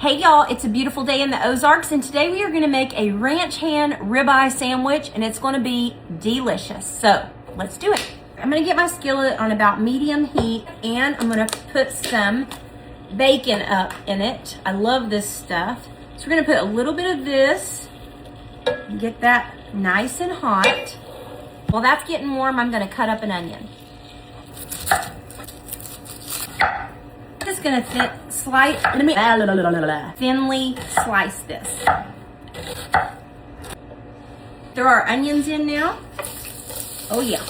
Hey y'all, it's a beautiful day in the Ozarks, and today we are going to make a ranch hand ribeye sandwich, and it's going to be delicious. So let's do it. I'm going to get my skillet on about medium heat, and I'm going to put some bacon up in it. I love this stuff. So we're going to put a little bit of this and get that nice and hot. While that's getting warm, I'm going to cut up an onion. Just gonna thinly slice this. Throw our onions in now. Oh yeah.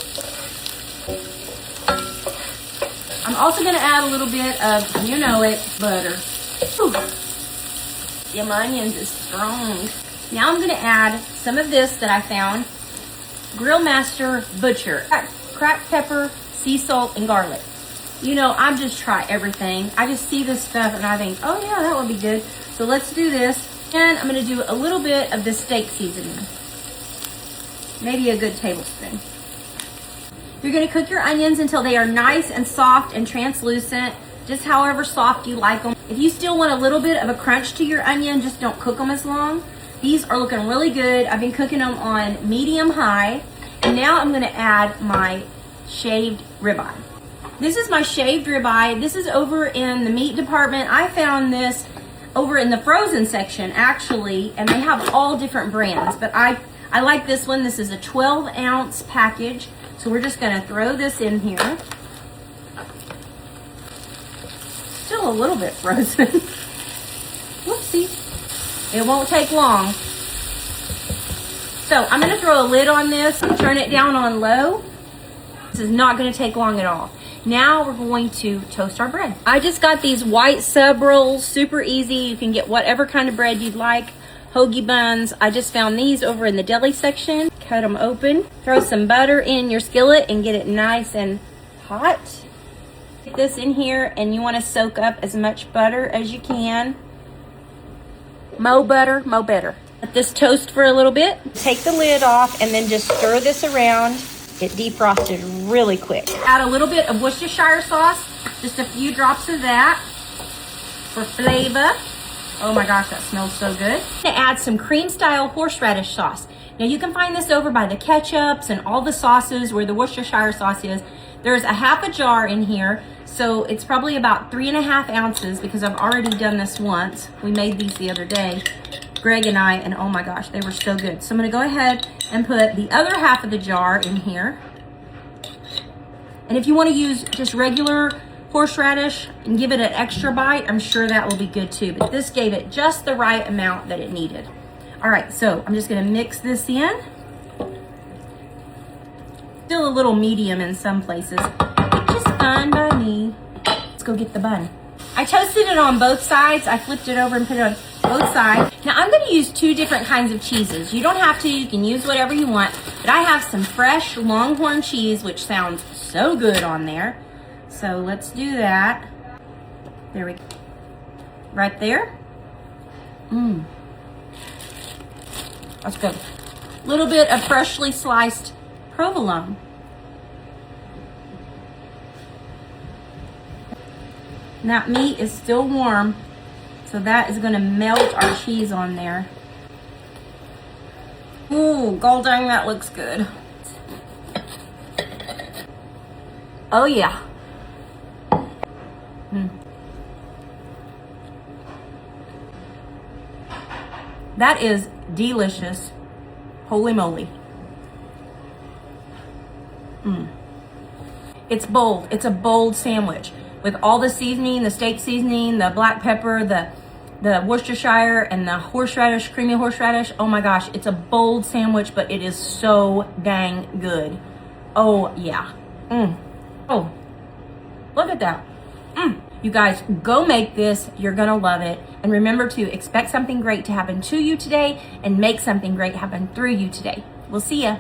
I'm also gonna add a little bit of, you know it, butter. Whew. Yeah, my onions is strong. Now I'm gonna add some of this that I found. Grill Master Butcher. Cracked pepper, sea salt, and garlic. You know, I just try everything. I just see this stuff and I think, oh yeah, that would be good. So let's do this. And I'm gonna do a little bit of the steak seasoning. Maybe a good tablespoon. You're gonna cook your onions until they are nice and soft and translucent, just however soft you like them. If you still want a little bit of a crunch to your onion, just don't cook them as long. These are looking really good. I've been cooking them on medium high. And now I'm gonna add my shaved ribeye. This is my shaved ribeye. This is over in the meat department. I found this over in the frozen section, actually, and they have all different brands, but I like this one. This is a 12-ounce package, so we're just gonna throw this in here. Still a little bit frozen. Whoopsie. It won't take long. So I'm gonna throw a lid on this and turn it down on low. This is not gonna take long at all. Now we're going to toast our bread. I just got these white sub rolls, super easy. You can get whatever kind of bread you'd like. Hoagie buns. I just found these over in the deli section. Cut them open. Throw some butter in your skillet and get it nice and hot. Get this in here, and you want to soak up as much butter as you can. Mo butter, mo better. Let this toast for a little bit. Take the lid off and then just stir this around. It defrosted really quick. Add a little bit of Worcestershire sauce, just a few drops of that for flavor. Oh my gosh, that smells so good. I'm gonna add some cream style horseradish sauce. Now you can find this over by the ketchups and all the sauces where the Worcestershire sauce is. There's a half a jar in here, so it's probably about 3.5 ounces because I've already done this once. We made these the other day, Greg and I, and oh my gosh, they were so good. So I'm gonna go ahead and put the other half of the jar in here. And if you want to use just regular horseradish and give it an extra bite, I'm sure that will be good too. But this gave it just the right amount that it needed. All right, so I'm just gonna mix this in. Still a little medium in some places, which is fine by me. Let's go get the bun. I toasted it on both sides. I flipped it over and put it on both sides. Now I'm going to use 2 different kinds of cheeses. You don't have to, you can use whatever you want, but I have some fresh Longhorn cheese, which sounds so good on there. So let's do that. There we go. Right there. That's good. A little bit of freshly sliced provolone. And that meat is still warm, so that is going to melt our cheese on there. Ooh, god dang, that looks good. Oh yeah. That is delicious. Holy moly. It's bold. It's a bold sandwich. With all the seasoning, the steak seasoning, the black pepper, the Worcestershire, and the horseradish, creamy horseradish. Oh my gosh, it's a bold sandwich, but it is so dang good. Oh yeah. Oh, look at that. You guys, go make this. You're gonna love it. And remember to expect something great to happen to you today and make something great happen through you today. We'll see ya.